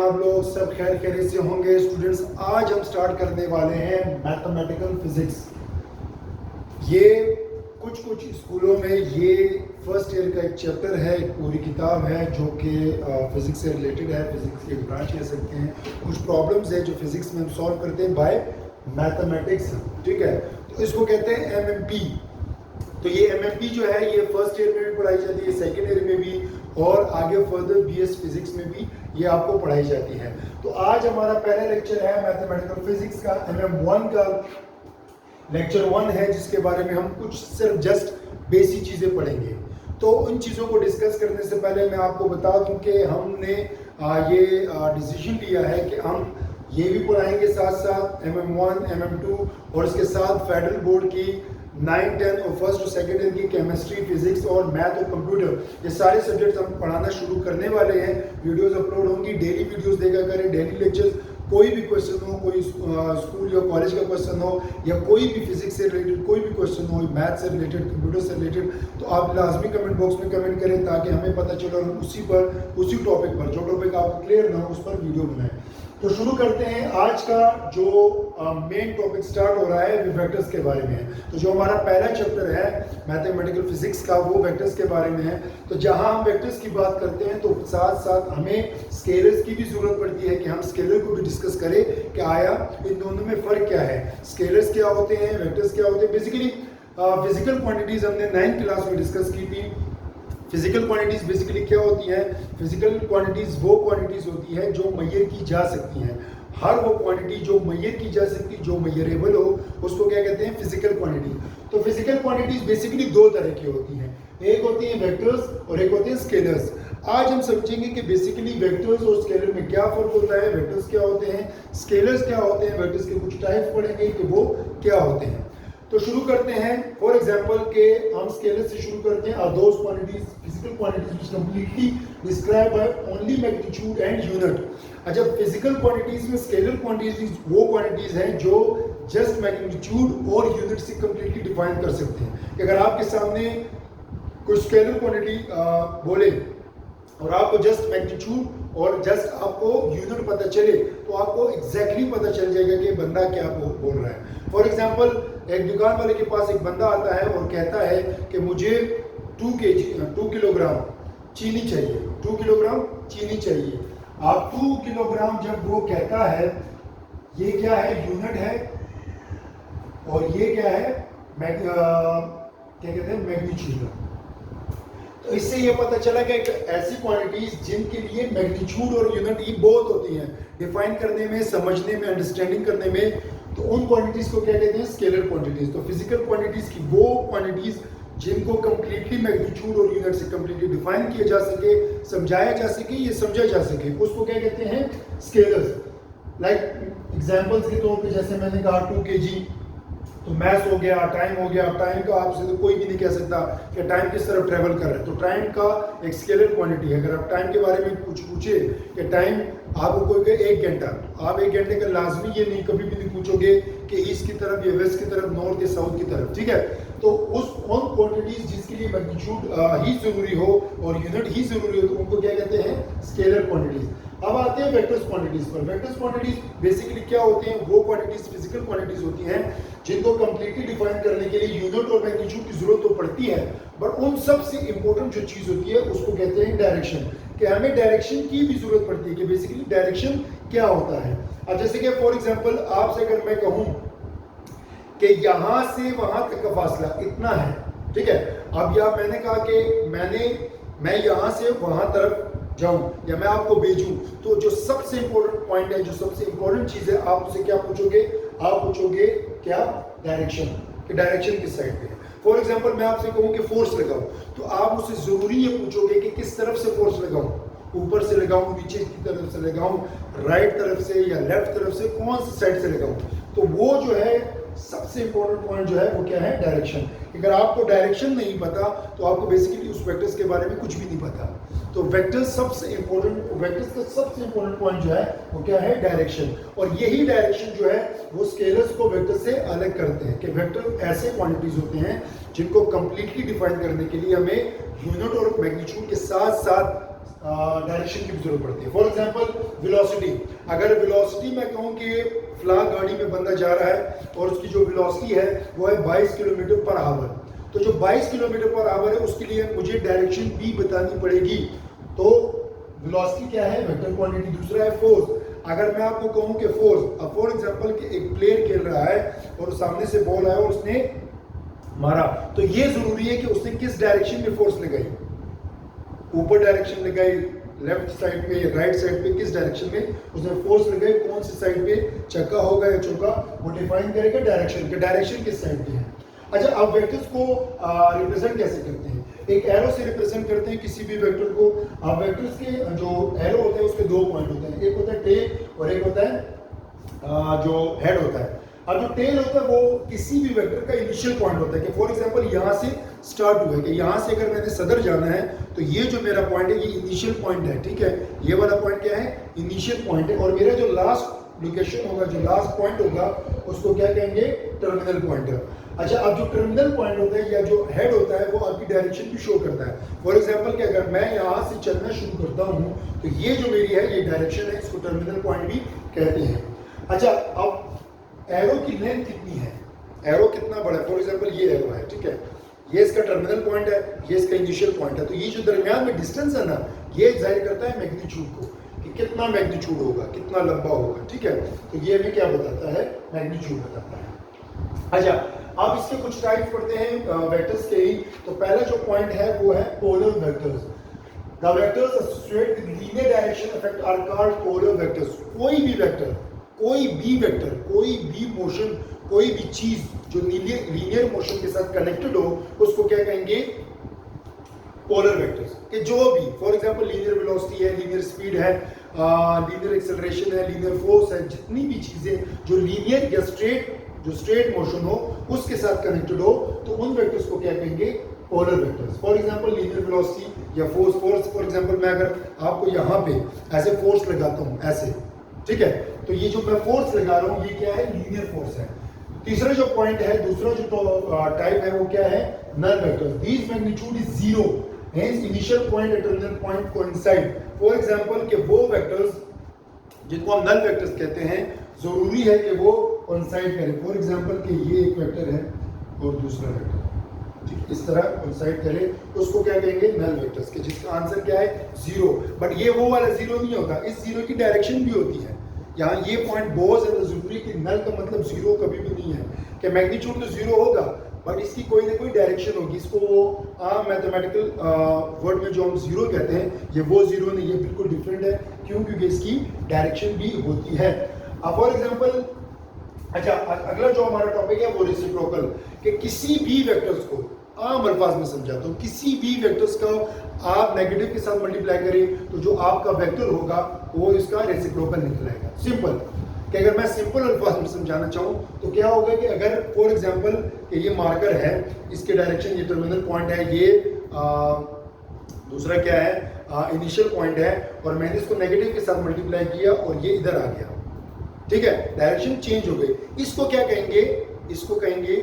आप लोग सब खैर खैरियत से होंगे स्टूडेंट्स। आज हम स्टार्ट करने वाले हैं मैथमेटिकल फिजिक्स। ये कुछ स्कूलों में ये फर्स्ट ईयर का एक चैप्टर है, एक पूरी किताब है जो कि फिजिक्स से रिलेटेड है, फिजिक्स की ब्रांच कह सकते हैं। कुछ प्रॉब्लम्स है जो फिजिक्स में हम सॉल्व करते हैं बाय मैथमेटिक्स, ठीक है। तो इसको कहते हैं एमएमपी। तो ये एमएमपी जो है ये फर्स्ट ईयर में भी पढ़ाई जाती है, सेकेंड ईयर में भी, और आगे फर्दर बीएस फिजिक्स में भी ये आपको पढ़ाई जाती है। तो आज हमारा पहला लेक्चर है मैथमेटिकल फिजिक्स का, MM1 का लेक्चर 1 है, जिसके बारे में हम कुछ सिर्फ जस्ट बेसिक चीज़ें पढ़ेंगे। तो उन चीज़ों को डिस्कस करने से पहले मैं आपको बता दूं कि हमने ये डिसीजन लिया है कि हम ये भी पढ़ाएंगे साथ साथ MM1, MM2 और इसके साथ फेडरल बोर्ड की 9, 10 और फर्स्ट और सेकेंड ईयर की केमिस्ट्री, फिजिक्स और मैथ और कंप्यूटर, ये सारे सब्जेक्ट्स हम पढ़ाना शुरू करने वाले हैं। वीडियोस अपलोड होंगी, डेली वीडियोस देखा करें, डेली लेक्चर्स। कोई भी क्वेश्चन हो, कोई स्कूल या कॉलेज का क्वेश्चन हो, या कोई भी फिजिक्स से रिलेटेड कोई भी क्वेश्चन हो, मैथ से रिलेटेड, कंप्यूटर से रिलेटेड, तो आप लाजमी कमेंट बॉक्स में कमेंट करें ताकि हमें पता चले और उसी टॉपिक पर जो टॉपिक आपको क्लियर ना हो उस पर वीडियो बनाएं। तो शुरू करते हैं। आज का जो मेन टॉपिक स्टार्ट हो रहा है वो वेक्टर्स के बारे में है। तो जो हमारा पहला चैप्टर है मैथमेटिकल फिजिक्स का वो वेक्टर्स के बारे में है। तो जहां हम वेक्टर्स की बात करते हैं तो साथ साथ हमें स्केलर्स की भी जरूरत पड़ती है कि हम स्केलर को भी डिस्कस करें कि आया इन दोनों में फर्क क्या है, स्केलर्स क्या होते हैं, वेक्टर्स क्या होते हैं। बेसिकली फिजिकल क्वांटिटीज हमने 9th क्लास में डिस्कस की थी। फिजिकल क्वांटिटीज बेसिकली क्या होती हैं? फिजिकल क्वांटिटीज वो क्वांटिटीज होती है जो मेजर की जा सकती हैं। हर वो क्वांटिटी जो मेजर की जा सकती, जो मेजरेबल हो, उसको क्या कहते हैं? Physical quantity. तो फिजिकल क्वांटिटीज बेसिकली दो तरह की होती हैं, एक होती है वेक्टर्स और एक होते हैं स्केलर्स। आज हम समझेंगे कि बेसिकली वेक्टर्स और स्केलर में क्या फर्क होता है, वेक्टर्स क्या होते हैं, स्केलर्स क्या होते हैं, वेक्टर्स के कुछ टाइप्स पढ़ेंगे कि वो क्या होते हैं। तो शुरू करते हैं। फॉर एग्जांपल के हम स्केलर से शुरू करते हैं। Those quantities, physical quantities which completely describe by only magnitude and unit. अच्छा, फिजिकल क्वांटिटीज में स्केलर क्वांटिटीज वो क्वांटिटीज हैं जो जस्ट मैग्नीट्यूड और यूनिट से कंप्लीटली डिफाइन कर सकते हैं। कि अगर आपके सामने कोई स्केलर क्वांटिटी बोले और आपको जस्ट मैग्नीट्यूड और जस्ट आपको यूनिट पता चले तो आपको एग्जैक्टली पता चल जाएगा कि बंदा क्या बोल रहा है। फॉर एग्जांपल, एक दुकान वाले के पास एक बंदा आता है और कहता है कि मुझे 2 किलोग्राम चीनी चाहिए, 2 किलोग्राम चीनी चाहिए। आप 2 किलोग्राम जब वो कहता है, ये क्या है? यूनिट है। और ये क्या है? क्या कहते हैं? मैग्नीट्यूड। तो इससे ये पता चला कि ऐसी क्वांटिटीज जिनके लिए मैग्नीट्यूड और यूनिट ये बहुत होती हैं डिफाइन करने में, समझने में, अंडरस्टैंडिंग करने में, तो उन क्वांटिटीज को क्या कहते हैं? Scalar quantities. तो फिजिकल क्वांटिटीज की वो क्वांटिटीज जिनको कंप्लीटली मैग्नीट्यूड और यूनिट से कंप्लीटली डिफाइन किया जा सके, समझाया जा सके, ये समझा जा सके, उसको क्या कहते हैं? स्केलर्स। लाइक एग्जांपल्स के तौर पे जैसे मैंने कहा 2 kg, तो मैथ हो गया, टाइम हो गया। टाइम का आपसे तो कोई भी नहीं कह सकता कि टाइम किस तरफ ट्रेवल कर रहा है। तो टाइम का एक स्केलर क्वांटिटी है। अगर आप टाइम के बारे में कुछ पूछे कि टाइम आपको कोई 1 घंटा, आप 1 घंटे का लाजमी ये नहीं कभी भी नहीं पूछोगे कि ईस्ट की तरफ या वेस्ट की तरफ, नॉर्थ या साउथ की तरफ, ठीक है। तो उन क्वांटिटीज जिसके लिए मैग्नीट्यूड ही जरूरी हो और यूनिट ही जरूरी हो, तो उनको क्या कहते हैं? Scalar quantities. अब आते हैं वेक्टर्स क्वांटिटीज पर। वेक्टर्स क्वांटिटीज बेसिकली क्या होते हैं? वो क्वांटिटीज, फिजिकल क्वांटिटीज होती हैं जिनको कंप्लीटली डिफाइन करने के लिए यूनिट और मैग्नीट्यूड की जरूरत तो पड़ती है, बट उन सबसे इंपॉर्टेंट जो चीज होती है उसको कहते हैं डायरेक्शन। कि हमें डायरेक्शन की भी जरूरत पड़ती है कि बेसिकली डायरेक्शन क्या होता है। अब जैसे कि फॉर एग्जांपल आपसे अगर मैं कहूं कि यहां से वहां तक का फासला इतना है, ठीक है। अब या मैंने कहा कि मैं यहां से वहां तरफ जाऊं या मैं आपको भेजूं, तो जो सबसे इंपॉर्टेंट पॉइंट है, जो सबसे इंपॉर्टेंट चीज है, आप उसे क्या पूछोगे? आप पूछोगे क्या? डायरेक्शन। कि डायरेक्शन किस साइड पे है। फॉर एग्जांपल मैं आपसे कहूं कि फोर्स लगाओ, तो आप उससे जरूरी ये पूछोगे कि किस तरफ से फोर्स लगाऊं, ऊपर से लगाऊं, नीचे की तरफ से लगाऊं, राइट तरफ से या लेफ्ट तरफ से, कौन सी साइड से लगाऊं। तो वो जो है सबसे इंपॉर्टेंट पॉइंट जो है वो क्या है? डायरेक्शन। अगर आपको डायरेक्शन नहीं पता तो आपको बेसिकली उस वेक्टर्स के बारे में कुछ भी नहीं पता। तो वेक्टर्स का सबसे इंपॉर्टेंट पॉइंट जो है वो क्या है? डायरेक्शन। और यही डायरेक्शन जो है वो स्केलर्स को वेक्टर से अलग करते हैं। कि वेक्टर ऐसे क्वांटिटीज होते हैं जिनको कंप्लीटली डिफाइन करने के लिए हमें यूनिट और मैग्नीट्यूड के साथ साथ डायरेक्शन की जरूरत पड़ती है। फॉर एग्जांपल वेलोसिटी, अगर वेलोसिटी मैं कहूँ कि फला गाड़ी में बंदा जा रहा है और उसकी जो वेलोसिटी है वो है 22 किलोमीटर पर आवर, तो जो 22 किलोमीटर पर आवर है उसके लिए मुझे डायरेक्शन भी बतानी पड़ेगी। तो वेलोसिटी क्या है, वेक्टर क्वांटिटी। दूसरा है फोर्स, अगर मैं आपको कहूँ कि फोर्स, फॉर एग्जांपल कि एक प्लेयर खेल रहा है और सामने से बॉल आया और उसने मारा, तो ये जरूरी है कि उसने किस डायरेक्शन में फोर्स लगाई, ऊपर डायरेक्शन लगाई, लेफ्ट साइड पे, राइट साइड पे, किस डायरेक्शन में उसने फोर्स लगाई, कौन सी साइड पे, चक्का होगा या चौका, वो डिफाइन करेगा डायरेक्शन के, डायरेक्शन किस साइड पे है। अच्छा, अब वेक्टर्स को रिप्रेजेंट कैसे करते हैं, एक एरो से रिप्रेजेंट करते हैं किसी भी वेक्टर को। अब वेक्टर्स के जो एरो होते हैं उसके दो पॉइंट होते हैं, एक होता है टेल और एक होता है जो हेड होता है। अब जो टेल होता है वो किसी भी वेक्टर का इनिशियल पॉइंट होता है कि फॉर एग्जांपल यहाँ से स्टार्ट हुआ है कि यहाँ से अगर मैंने सदर जाना है तो ये जो मेरा पॉइंट है ये इनिशियल पॉइंट है, ठीक है, ये वाला पॉइंट क्या है, इनिशियल पॉइंट है, और मेरा जो लास्ट लोकेशन होगा, जो लास्ट पॉइंट होगा, उसको क्या कहेंगे, टर्मिनल पॉइंट है। अच्छा, अब जो टर्मिनल पॉइंट होता है या जो हेड होता है वो आपकी डायरेक्शन भी शो करता है। फॉर एग्जांपल कि अगर मैं यहाँ से चलना शुरू करता हूँ तो ये जो मेरी है ये डायरेक्शन है, इसको टर्मिनल पॉइंट भी कहते हैं। अच्छा, अब एरो की लेंथ कितनी है, एरो कितना बड़ा है, फॉर एग्जांपल ये एरो है, ठीक है, ये इसका टर्मिनल पॉइंट है, ये इसका इनिशियल पॉइंट है, तो ये जो दरमियान में डिस्टेंस है ना, ये जाहिर करता है मैग्नीट्यूड को कि कितना मैग्नीट्यूड होगा, कितना लंबा होगा, ठीक है, तो ये हमें क्या बताता है, मैग्नीट्यूड बताता है। अच्छा, अब इसके कुछ टाइप्स पढ़ते हैं वेक्टर्स के ही। तो पहला जो पॉइंट है वो है polar vectors. The vectors associated with linear direction effect are called polar vectors. कोई भी वेक्टर, कोई भी वेक्टर, कोई भी मोशन, कोई भी चीज जो लीनियर मोशन के साथ कनेक्टेड हो उसको क्या कहेंगे, पोलर वेक्टर्स। कि जो भी, फॉर एग्जांपल लीनियर वेलोसिटी है, लीनियर स्पीड है, लीनियर एक्सेलरेशन है, लीनियर फोर्स है, जितनी भी चीजें जो लीनियर या स्ट्रेट मोशन हो उसके साथ कनेक्टेड हो तो उन वेक्टर्स को क्या कहेंगे, polar vectors. For example linear velocity या फोर्स, फॉर एग्जांपल मैं अगर आपको यहाँ पे ऐसे फोर्स लगाता हूँ ऐसे, ठीक है, तो ये जो मैं फोर्स लगा रहा हूँ ये क्या है, लीनियर फोर्स है। तीसरा जो पॉइंट है, दूसरा जो टाइप है वो क्या है, null vectors. These magnitude is zero, hence initial point and terminal point coincide. For example के वो वेक्टर्स जिनको हम नल वेक्टर्स कहते हैं जरूरी है कि वो कोइंसाइड करें। फॉर एग्जांपल कि ये एक वेक्टर है और दूसरा वेक्टर, ठीक, इस तरह कोइंसाइड करे, उसको क्या कहेंगे, नल वेक्टर्स के, जिसका आंसर क्या है, जीरो। बट ये वो वाला जीरो नहीं होता, इस जीरो की डायरेक्शन भी होती है। यहाँ ये पॉइंट बहुत ज्यादा जरूरी कि नल का मतलब जीरो कभी भी नहीं है कि मैग्नीट्यूड तो जीरो होगा बट इसकी कोई ना कोई डायरेक्शन होगी। इसको वो आम मैथमेटिकल वर्ड में जो हम जीरो कहते हैं, ये वो जीरो नहीं, ये बिल्कुल डिफरेंट है। क्यों? क्योंकि इसकी डायरेक्शन भी होती है। फॉर एग्जांपल, अच्छा, अगला जो हमारा टॉपिक है वो रेसिप्रोकल, कि किसी भी वेक्टर्स को आम अल्फाज में समझाता हूँ, किसी भी वेक्टर्स का आप नेगेटिव के साथ मल्टीप्लाई करें तो जो आपका वेक्टर होगा वो इसका रेसिप्रोकल निकलेगा। सिंपल, कि अगर मैं सिंपल अल्फाज में समझाना चाहूँ तो क्या होगा कि अगर फॉर एग्जांपल कि ये मार्कर है, इसके डायरेक्शन, ये टर्मिनल पॉइंट है, ये दूसरा क्या है, इनिशियल पॉइंट है, और मैंने इसको नेगेटिव के साथ मल्टीप्लाई किया और ये इधर आ गया, ठीक है, डायरेक्शन चेंज हो गई। इसको क्या कहेंगे, इसको कहेंगे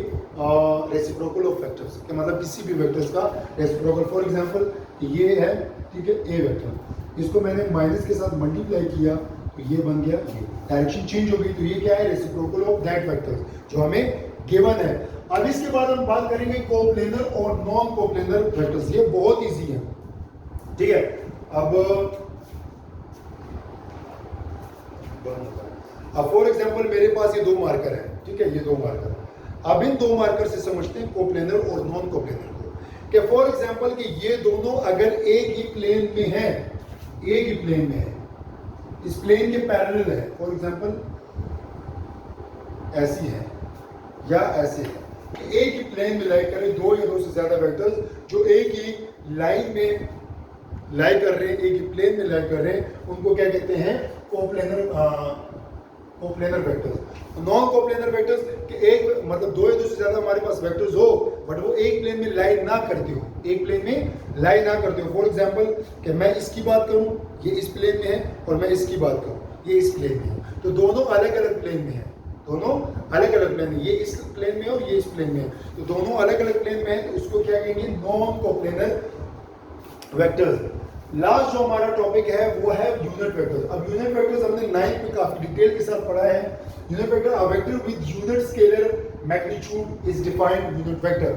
रेसिप्रोकल ऑफ वेक्टर्स, कि मतलब किसी भी वेक्टर्स का रेसिप्रोकल। फॉर एग्जांपल ये है, ठीक है, ए वेक्टर, इसको मैंने माइनस के साथ मल्टीप्लाई किया तो ये बन गया, ये डायरेक्शन चेंज हो गई, तो ये क्या है, रेसिप्रोकल ऑफ दैट वेक्टर जो हमें गिवन है। अब इसके बाद हम बात करेंगे कोप्लेनर और नॉन कोप्लेनर वेक्टर्स। ये बहुत इजी है, ठीक है। अब फॉर एग्जांपल मेरे पास ये दो मार्कर है, ठीक है, ये दो मार्कर। अब इन दो मार्कर से समझते हैं कोप्लेनर और नॉन कोप्लेनर को, कि फॉर एग्जांपल कि ये दोनों अगर एक ही प्लेन में है, एक ही प्लेन में है, इस प्लेन के पैरेलल है, फॉर एग्जांपल ऐसी है या ऐसे है, एक ही प्लेन में लाई करें दो या दो से ज्यादा वेक्टर्स जो एक ही लाइन में लाई कर रहे हैं, एक ही प्लेन में लाई कर रहे हैं, उनको क्या कहते हैं, coplanar vectors. Non coplanar vectors कि एक मतलब दो या दो से ज्यादा हमारे पास वेक्टर्स हो बट वो एक प्लेन में लाई ना करते हो, एक प्लेन में लाई ना करते हो। फॉर एग्जांपल कि मैं इसकी बात करूं, ये इस प्लेन में है, और मैं इसकी बात करूं, ये इस प्लेन में है, तो दोनों अलग अलग प्लेन में है, दोनों अलग अलग प्लेन में, ये इस प्लेन में और ये इस प्लेन में है, तो दोनों अलग अलग प्लेन में है, तो उसको क्या कहेंगे, नॉन कोप्लेनर वेक्टर्स। लास्ट जो हमारा टॉपिक है वो है यूनिट वेक्टर। अब यूनिट वेक्टर्स हमने 9th में काफी डिटेल के साथ पढ़ा है। Unit vector, a vector with unit scalar magnitude is defined unit vector.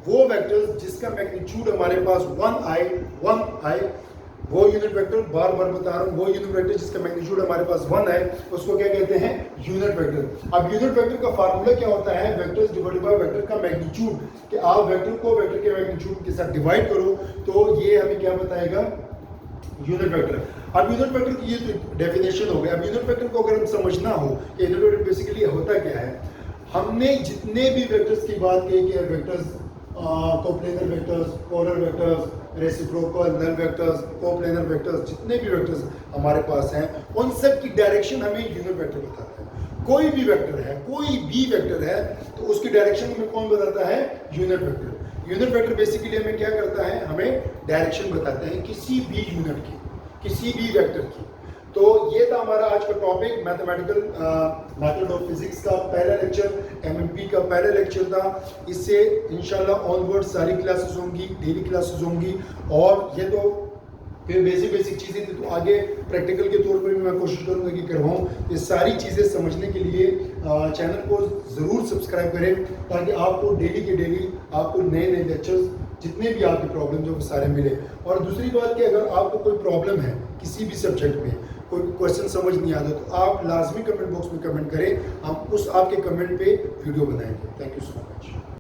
वो वेक्टर्स जिसका मैग्नीट्यूड हमारे पास 1 आई, वो यूनिट वेक्टर, बार बार बता रहा हूँ, वो यूनिट वेक्टर जिसका मैग्नीट्यूड हमारे पास 1 है उसको क्या कहते हैं? Unit vector. अब यूनिट वेक्टर का फार्मूला क्या होता है? वेक्टर्स डिवाइडेड बाय वेक्टर का मैग्नीट्यूड, कि आप वेक्टर को वेक्टर के मैग्नीट्यूड के साथ डिवाइड करो तो ये हमें क्या बताएगा? Unit vector. अब यूनिट वेक्टर की ये तो डेफिनेशन हो गई। अब यूनिट वेक्टर को अगर हम समझना हो कि यूनिट वेक्टर बेसिकली होता क्या है, हमने जितने भी वेक्टर्स की बात की कि vectors, coplanar vectors, polar vectors, reciprocal, null vectors, coplanar vectors, जितने भी वेक्टर्स हमारे पास हैं उन सब की डायरेक्शन हमें यूनिट वेक्टर बताता है। कोई भी वेक्टर है तो उसकी डायरेक्शन हमें कौन बताता है? Unit vector. Unit vector basically हमें क्या करता है? हमें डायरेक्शन बताते हैं किसी भी यूनिट की, किसी भी वेक्टर की। तो ये था हमारा आज का topic, mathematical method of physics का पहला लेक्चर, एमएमपी का पहला लेक्चर था। इससे इंशाल्लाह ऑनवर्ड सारी क्लासेस होंगी, डेली क्लासेस होंगी। और ये तो फिर बेसिक चीज़ें थी, तो आगे प्रैक्टिकल के तौर पर भी मैं कोशिश करूंगा कि करवाऊँ। ये सारी चीज़ें समझने के लिए चैनल को ज़रूर सब्सक्राइब करें, ताकि आपको डेली के डेली आपको नए लेक्चर्स, जितने भी आपकी प्रॉब्लम जो सारे मिले। और दूसरी बात कि अगर आपको कोई प्रॉब्लम है किसी भी सब्जेक्ट में, कोई क्वेश्चन समझ नहीं आता, तो आप लाजमी कमेंट बॉक्स में कमेंट करें, हम उस आपके कमेंट पे वीडियो बनाएंगे। Thank you so much.